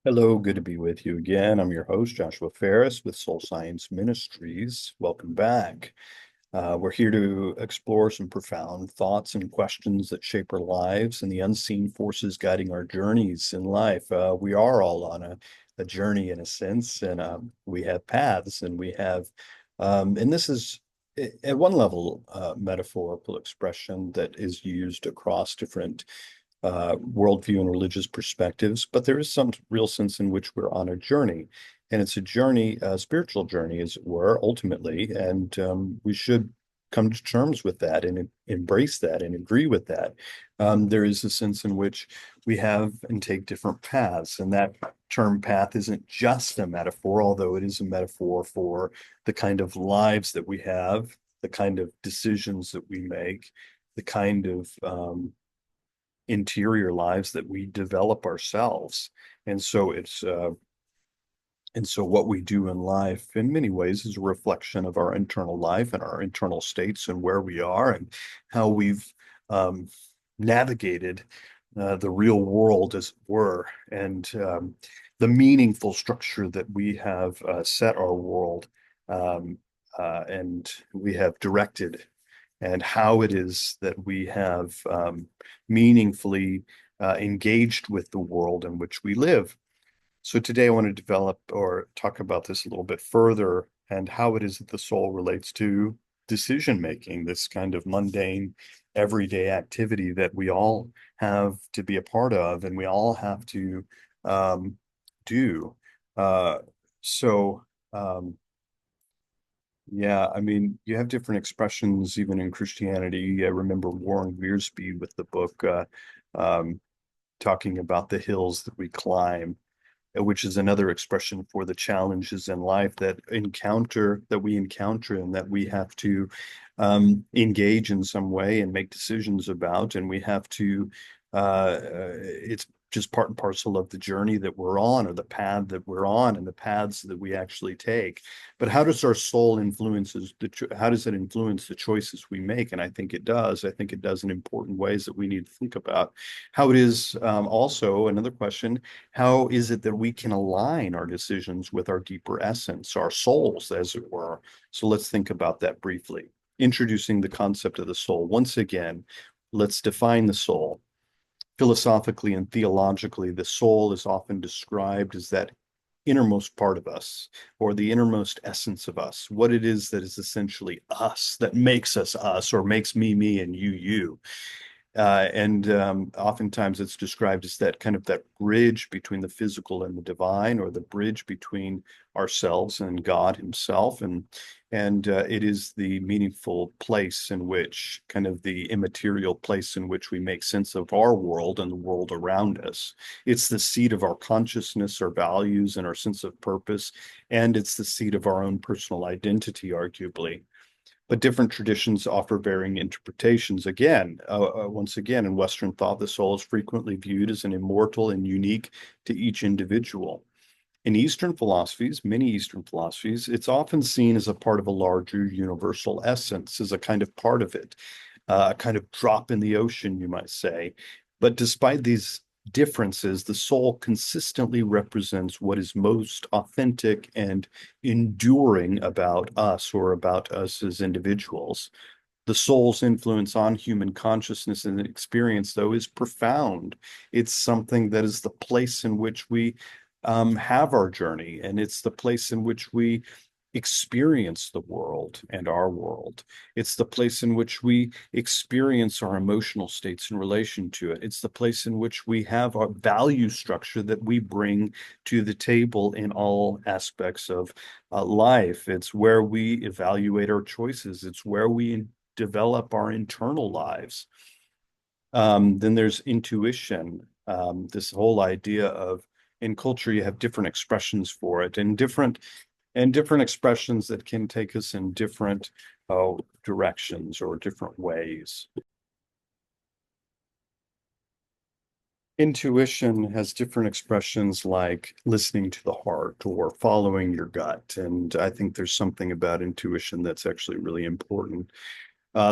Hello, good to be with you again. I'm your host, Joshua Farris with Soul Science Ministries. Welcome back. We're here to explore some profound thoughts and questions that shape our lives and the unseen forces guiding our journeys in life. We are all on a journey in a sense, and we have paths and and this is at one level, metaphorical expression that is used across different worldview and religious perspectives, but there is some real sense in which we're on a journey. And it's a journey, a spiritual journey, as it were, ultimately. And we should come to terms with that and embrace that and agree with that. There is a sense in which we have and take different paths. And that term path isn't just a metaphor, although it is a metaphor for the kind of lives that we have, the kind of decisions that we make, the kind of interior lives that we develop ourselves. And so what we do in life in many ways is a reflection of our internal life and our internal states and where we are and how we've um, navigated the real world, as it were, and the meaningful structure that we have set our world um, and we have directed, and how it is that we have meaningfully engaged with the world in which we live. So today I want to develop or talk about this a little bit further and how it is that the soul relates to decision making, this kind of mundane, everyday activity that we all have to be a part of and we all have to um, do. Uh, so, um, yeah, I mean, you have different expressions even in Christianity. I remember Warren Wiersbe with the book um, talking about the hills that we climb, which is another expression for the challenges in life that we encounter and that we have to engage in some way and make decisions about, and we have to. It's just part and parcel of the journey that we're on, or the path that we're on, and the paths that we actually take. But how does our soul how does it influence the choices we make? And I think it does. I think it does in important ways that we need to think about. How it is also another question, how is it that we can align our decisions with our deeper essence, our souls, as it were? So let's think about that briefly. Introducing the concept of the soul. Once again, let's define the soul. Philosophically and theologically, the soul is often described as that innermost part of us, or the innermost essence of us, what it is that is essentially us, that makes us us, or makes me me and you. And oftentimes it's described as that kind of that bridge between the physical and the divine, or the bridge between ourselves and God Himself. And it is the meaningful place in which, kind of the immaterial place in which we make sense of our world and the world around us. It's the seat of our consciousness, our values, and our sense of purpose. And it's the seat of our own personal identity, arguably, but different traditions offer varying interpretations. Once again, in Western thought, the soul is frequently viewed as an immortal and unique to each individual. In Eastern philosophies, many Eastern philosophies, it's often seen as a part of a larger universal essence, as a kind of part of it, a kind of drop in the ocean, you might say. But despite these differences, the soul consistently represents what is most authentic and enduring about us, or about us as individuals. The soul's influence on human consciousness and experience, though, is profound. It's something that is the place in which we have our journey, and it's the place in which we experience the world and our world. It's the place in which we experience our emotional states in relation to it. It's the place in which we have our value structure that we bring to the table in all aspects of life. It's where we evaluate our choices. It's where we develop our internal lives. Then there's intuition, this whole idea of, in culture, you have different expressions for it, and different expressions that can take us in different directions or different ways. Intuition has different expressions like listening to the heart or following your gut. And I think there's something about intuition that's actually really important.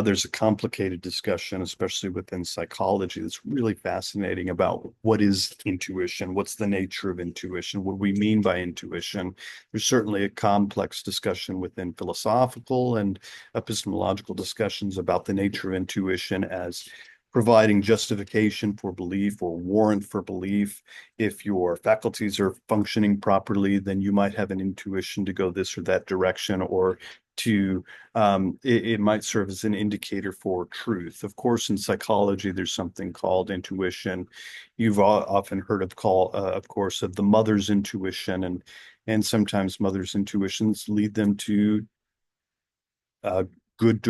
There's a complicated discussion, especially within psychology, that's really fascinating about what is intuition, what's the nature of intuition, what we mean by intuition. There's certainly a complex discussion within philosophical and epistemological discussions about the nature of intuition as providing justification for belief or warrant for belief. If your faculties are functioning properly, then you might have an intuition to go this or that direction, or to it might serve as an indicator for truth. Of course, in psychology, there's something called intuition. You've often heard of course, of the mother's intuition, and sometimes mother's intuitions lead them to uh, good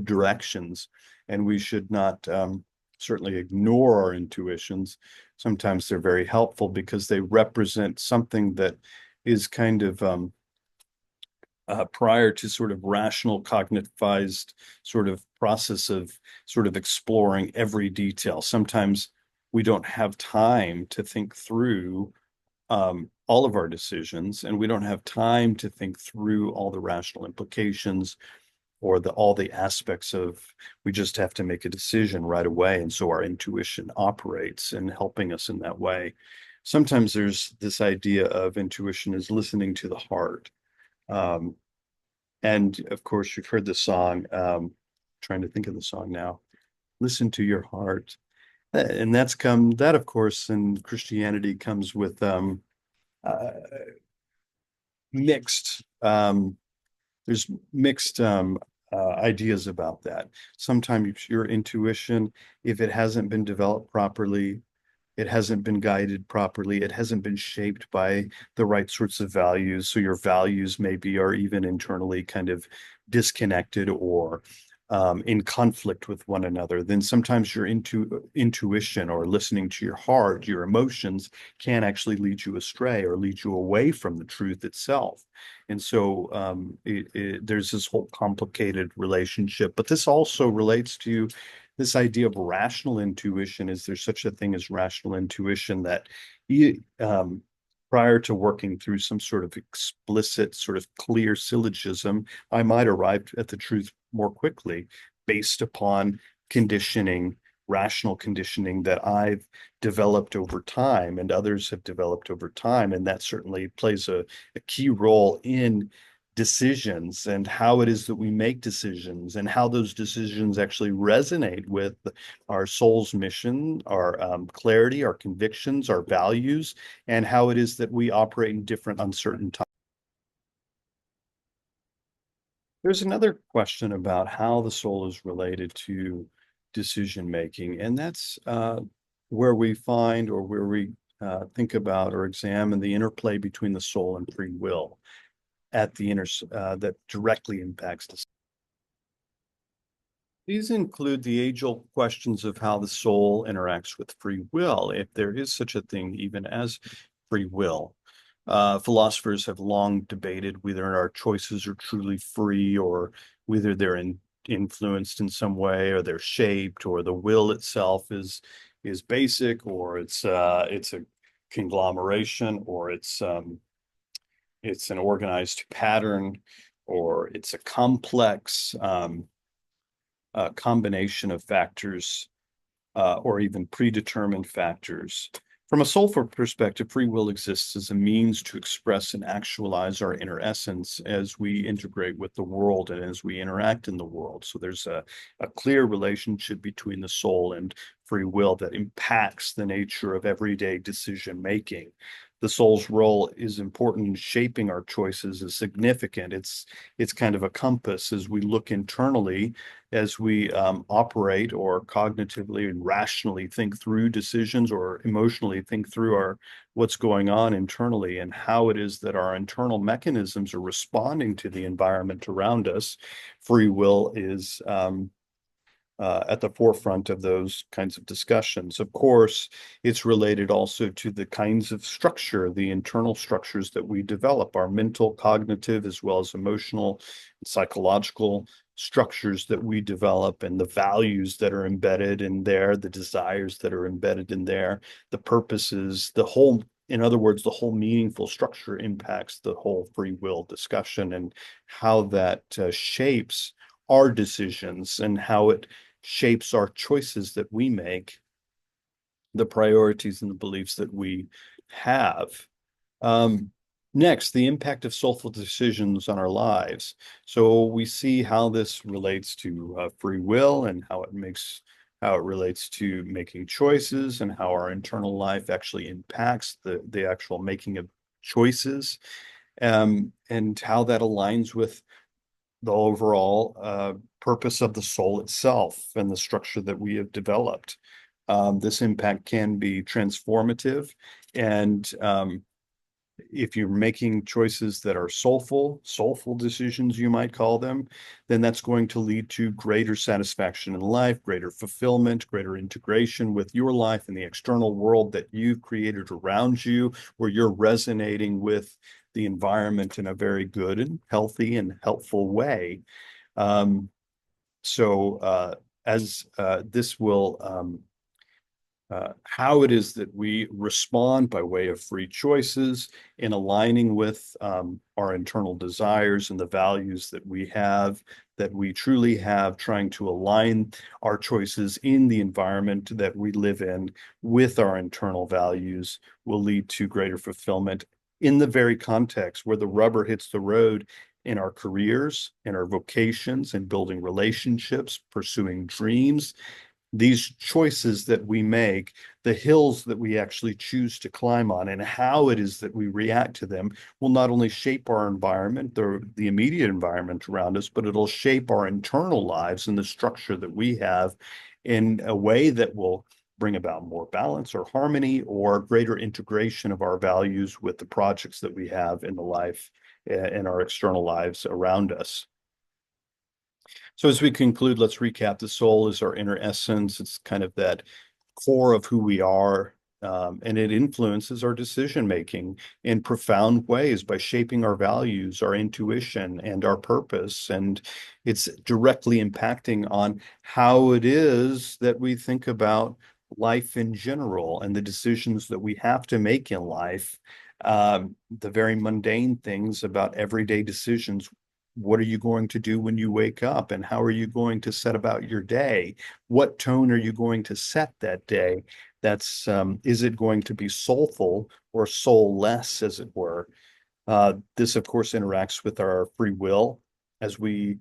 directions, and we should not certainly ignore our intuitions. Sometimes they're very helpful because they represent something that is kind of prior to sort of rational cognitivized sort of process of sort of exploring every detail. Sometimes we don't have time to think through all of our decisions, and we don't have time to think through all the rational implications or all the aspects of. We just have to make a decision right away, and so our intuition operates in helping us in that way. Sometimes there's this idea of intuition is listening to the heart. Um, and of course, you've heard the song. Trying to think of the song now. Listen to your heart, and that, of course, in Christianity comes with uh, mixed. There's mixed ideas about that. Sometimes your intuition, if it hasn't been developed properly, it hasn't been guided properly, it hasn't been shaped by the right sorts of values. So your values maybe are even internally kind of disconnected or in conflict with one another. Then sometimes your intuition or listening to your heart, your emotions can actually lead you astray or lead you away from the truth itself. And so there's this whole complicated relationship, but this also relates to this idea of rational intuition. Is there such a thing as rational intuition that prior to working through some sort of explicit, sort of clear syllogism, I might arrive at the truth more quickly based upon conditioning, rational conditioning that I've developed over time and others have developed over time. And that certainly plays a key role in decisions and how it is that we make decisions and how those decisions actually resonate with our soul's mission, our clarity, our convictions, our values, and how it is that we operate in different uncertain times. There's another question about how the soul is related to decision making, and that's where we find or where we think about or examine the interplay between the soul and free will at the that directly impacts the. These include the age-old questions of how the soul interacts with free will, if there is such a thing even as free will. Philosophers have long debated whether our choices are truly free or whether they're influenced in some way, or they're shaped, or the will itself is basic, or it's a conglomeration, or it's an organized pattern, or it's a complex combination of factors or even predetermined factors. From a soulful perspective, free will exists as a means to express and actualize our inner essence as we integrate with the world and as we interact in the world. So there's a clear relationship between the soul and free will that impacts the nature of everyday decision making. The soul's role is important in shaping our choices, is significant. It's kind of a compass as we look internally, as we operate or cognitively and rationally think through decisions, or emotionally think through what's going on internally and how it is that our internal mechanisms are responding to the environment around us. Free will is at the forefront of those kinds of discussions. Of course, it's related also to the kinds of structure, the internal structures that we develop, our mental, cognitive, as well as emotional, and psychological structures that we develop, and the values that are embedded in there, the desires that are embedded in there, the purposes, the whole. In other words, the whole meaningful structure impacts the whole free will discussion and how that shapes our decisions and how it shapes our choices that we make, the priorities and the beliefs that we have. Um, Next, the impact of soulful decisions on our lives. So we see how this relates to free will and how it relates to making choices and how our internal life actually impacts the actual making of choices, and how that aligns with the overall purpose of the soul itself and the structure that we have developed. This impact can be transformative, and if you're making choices that are soulful decisions, you might call them, then that's going to lead to greater satisfaction in life, greater fulfillment, greater integration with your life and the external world that you've created around you, where you're resonating with the environment in a very good and healthy and helpful way. Um, so as this will how it is that we respond by way of free choices in aligning with our internal desires and the values that we truly have, trying to align our choices in the environment that we live in with our internal values will lead to greater fulfillment in the very context where the rubber hits the road in our careers, in our vocations, in building relationships, pursuing dreams. These choices that we make, the hills that we actually choose to climb on, and how it is that we react to them will not only shape our environment, the immediate environment around us, but it'll shape our internal lives and the structure that we have in a way that will bring about more balance or harmony or greater integration of our values with the projects that we have in the life in our external lives around us. So as we conclude, let's recap. The soul is our inner essence. It's kind of that core of who we are, and it influences our decision making in profound ways by shaping our values, our intuition, and our purpose. And it's directly impacting on how it is that we think about life in general and the decisions that we have to make in life. The very mundane things about everyday decisions. What are you going to do when you wake up? And how are you going to set about your day? What tone are you going to set that day? Is it going to be soulful or soulless, as it were? This, of course, interacts with our free will as we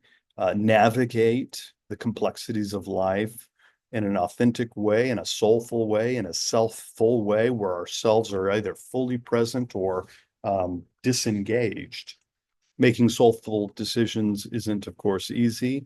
navigate the complexities of life in an authentic way, in a soulful way, in a self-full way, where ourselves are either fully present or disengaged. Making soulful decisions isn't, of course, easy,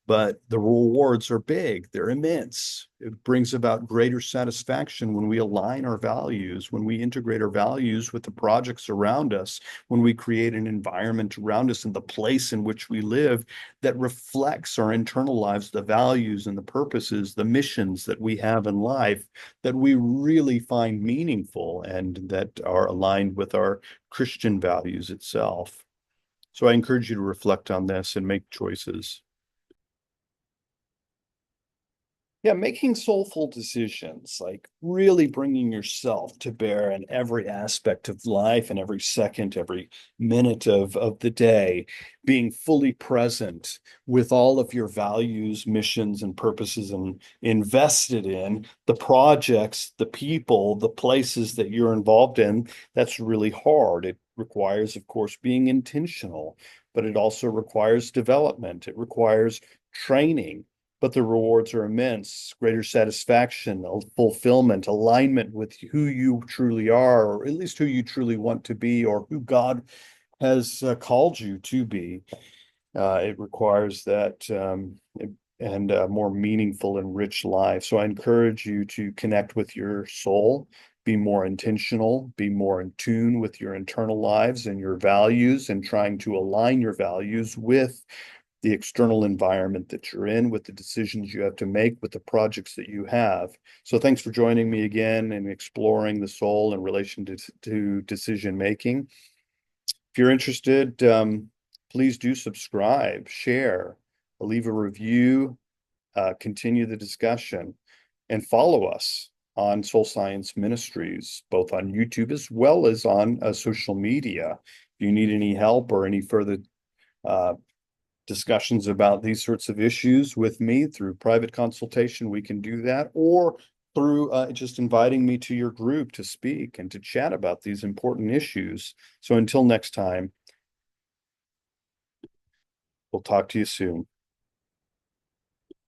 but the rewards are big. They're immense. It brings about greater satisfaction when we align our values, when we integrate our values with the projects around us, when we create an environment around us and the place in which we live that reflects our internal lives, the values and the purposes, the missions that we have in life that we really find meaningful and that are aligned with our Christian values itself. So I encourage you to reflect on this and make choices. Yeah, making soulful decisions, like really bringing yourself to bear in every aspect of life and every second, every minute of the day, being fully present with all of your values, missions, and purposes, and invested in the projects, the people, the places that you're involved in. That's really hard. It requires, of course, being intentional, but it also requires development. It requires training, but the rewards are immense: greater satisfaction, fulfillment, alignment with who you truly are, or at least who you truly want to be, or who God has called you to be. It requires that and a more meaningful and rich life. So I encourage you to connect with your soul, be more intentional, be more in tune with your internal lives and your values, and trying to align your values with the external environment that you're in, with the decisions you have to make, with the projects that you have. So thanks for joining me again and exploring the soul in relation to decision making. If you're interested, please do subscribe, share, leave a review, continue the discussion, and follow us on Soul Science Ministries, both on YouTube as well as on social media. If you need any help or any further uh, discussions about these sorts of issues with me through private consultation, we can do that, or through just inviting me to your group to speak and to chat about these important issues. So until next time, we'll talk to you soon.